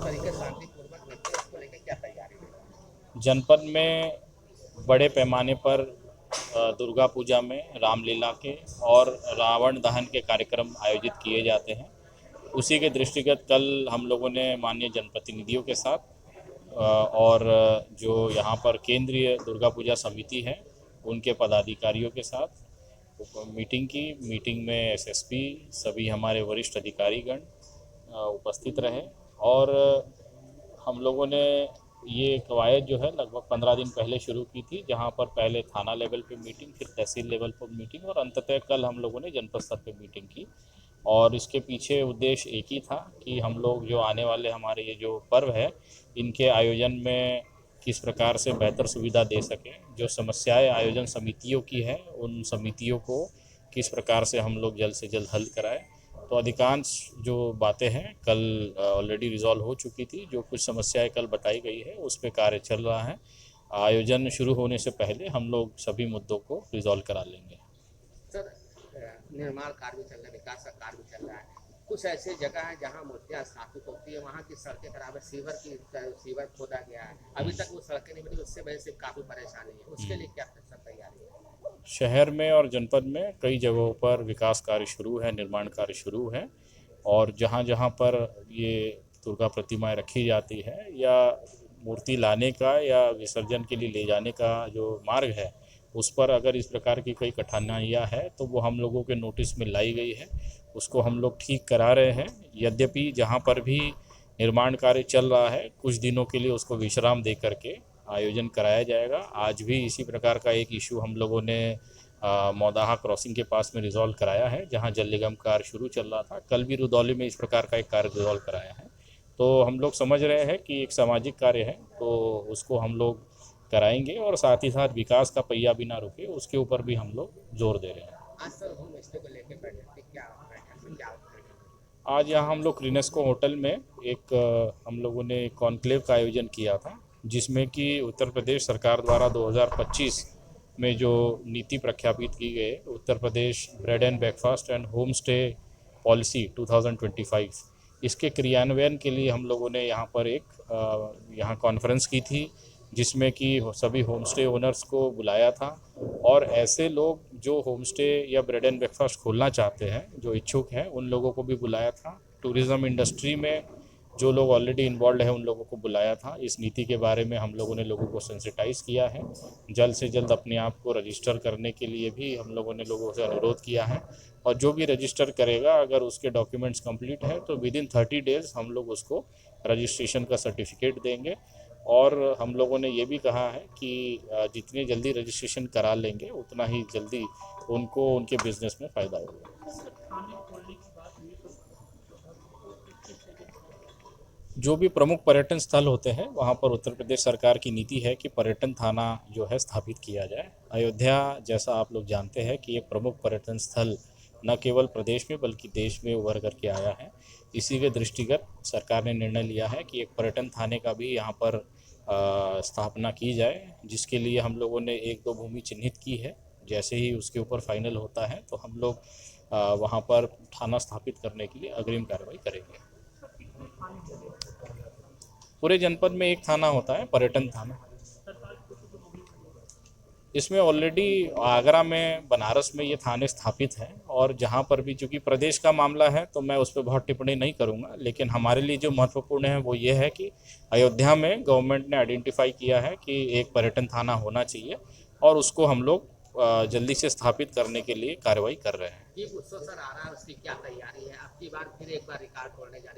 तरीके शांतिपूर्वक निपटे, इसको लेकर क्या तैयारी है? जनपद में बड़े पैमाने पर दुर्गा पूजा में रामलीला के और रावण दहन के कार्यक्रम आयोजित किए जाते हैं। उसी के दृष्टिगत कल हम लोगों ने माननीय जनप्रतिनिधियों के साथ और जो यहाँ पर केंद्रीय दुर्गा पूजा समिति है उनके पदाधिकारियों के साथ मीटिंग की। मीटिंग में एसएसपी सभी हमारे वरिष्ठ अधिकारीगण उपस्थित रहे और हम लोगों ने ये कवायद जो है लगभग 15 दिन पहले शुरू की थी, जहाँ पर पहले थाना लेवल पे मीटिंग, फिर तहसील लेवल पर मीटिंग और अंततः कल हम लोगों ने जनपद स्तर पे मीटिंग की। और इसके पीछे उद्देश्य एक ही था कि हम लोग जो आने वाले हमारे ये जो पर्व है इनके आयोजन में किस प्रकार से बेहतर सुविधा दे सकें। जो समस्याएं आयोजन समितियों की है उन समितियों को किस प्रकार से हम लोग जल्द से जल्द हल कराएं। तो अधिकांश जो बातें हैं कल ऑलरेडी रिजॉल्व हो चुकी थी। जो कुछ समस्याएं कल बताई गई है उस पर कार्य चल रहा है। आयोजन शुरू होने से पहले हम लोग सभी मुद्दों को रिजॉल्व करा लेंगे। सर, निर्माण कार्य भी चल रहा है, विकास का कार्य भी चल रहा है। कुछ ऐसी जगह है जहाँ मूर्तियाँ स्थापित होती है, वहाँ की सड़कें खराब है, सीवर खोदा गया है, अभी तक वो सड़कें नहीं बनी, उससे वजह से काफ़ी परेशानी है। उसके लिए क्या सर तैयारी है? शहर में और जनपद में कई जगहों पर विकास कार्य शुरू है, निर्माण कार्य शुरू है और जहाँ जहाँ पर ये दुर्गा प्रतिमाएं रखी जाती है या मूर्ति लाने का या विसर्जन के लिए ले जाने का जो मार्ग है उस पर अगर इस प्रकार की कोई कठिनाइयाँ है तो वो हम लोगों के नोटिस में लाई गई है, उसको हम लोग ठीक करा रहे हैं। यद्यपि जहाँ पर भी निर्माण कार्य चल रहा है कुछ दिनों के लिए उसको विश्राम दे करके आयोजन कराया जाएगा। आज भी इसी प्रकार का एक इशू हम लोगों ने मौदाहा क्रॉसिंग के पास में रिजॉल्व कराया है, जहां जल निगम कार्य शुरू चल रहा था। कल भी रुदौली में इस प्रकार का एक कार्य रिजॉल्व कराया है। तो हम लोग समझ रहे हैं कि एक सामाजिक कार्य है तो उसको हम लोग कराएंगे और साथ ही साथ विकास का पहिया भी ना रुके उसके ऊपर भी हम लोग जोर दे रहे हैं। आज सर होम स्टे को लेकर बैठक थी, क्या बैठक में क्या आज यहाँ हम लोग क्रिनेस्को होटल में एक हम लोगों ने कॉन्क्लेव का आयोजन किया था, जिसमें कि उत्तर प्रदेश सरकार द्वारा 2025 में जो नीति प्रख्यापित की गई, Uttar Pradesh bread and breakfast and home stay policy 2025, इसके क्रियान्वयन के लिए हम लोगों ने यहाँ पर एक यहाँ कॉन्फ्रेंस की थी, जिसमें कि सभी होम स्टे ओनर्स को बुलाया था और ऐसे लोग जो होम स्टे या ब्रेड एंड ब्रेकफास्ट खोलना चाहते हैं, जो इच्छुक हैं, उन लोगों को भी बुलाया था। टूरिज़्म इंडस्ट्री में जो लोग ऑलरेडी इन्वॉल्व हैं उन लोगों को बुलाया था। इस नीति के बारे में हम लोगों ने लोगों को सेंसिटाइज़ किया है। जल्द से जल्द अपने आप को रजिस्टर करने के लिए भी हम लोगों ने लोगों से अनुरोध किया है और जो भी रजिस्टर करेगा अगर उसके डॉक्यूमेंट्स कंप्लीट है तो विद इन 30 डेज़ हम लोग उसको रजिस्ट्रेशन का सर्टिफिकेट देंगे। और हम लोगों ने ये भी कहा है कि जितनी जल्दी रजिस्ट्रेशन करा लेंगे उतना ही जल्दी उनको उनके बिजनेस में फ़ायदा होगा। जो भी प्रमुख पर्यटन स्थल होते हैं वहाँ पर उत्तर प्रदेश सरकार की नीति है कि पर्यटन थाना जो है स्थापित किया जाए। अयोध्या, जैसा आप लोग जानते हैं कि एक प्रमुख पर्यटन स्थल न केवल प्रदेश में बल्कि देश में उभर करके आया है। इसी के दृष्टिगत सरकार ने निर्णय लिया है कि एक पर्यटन थाने का भी यहाँ पर स्थापना की जाए, जिसके लिए हम लोगों ने 1-2 भूमि चिन्हित की है। जैसे ही उसके ऊपर फाइनल होता है तो हम लोग वहाँ पर थाना स्थापित करने के लिए अग्रिम कार्रवाई करेंगे। पूरे जनपद में एक थाना होता है, पर्यटन थाना। इसमें ऑलरेडी आगरा में, बनारस में ये थाने स्थापित हैं और जहाँ पर भी, चूँकि प्रदेश का मामला है तो मैं उस पर बहुत टिप्पणी नहीं करूँगा, लेकिन हमारे लिए जो महत्वपूर्ण है वो ये है कि अयोध्या में गवर्नमेंट ने आइडेंटिफाई किया है कि एक पर्यटन थाना होना चाहिए और उसको हम लोग जल्दी से स्थापित करने के लिए कार्रवाई कर रहे हैं। ये उत्सव सर आ रहा है, उसकी क्या तैयारी है? अब की बार फिर एक बार रिकॉर्ड तोड़ने जा रही है।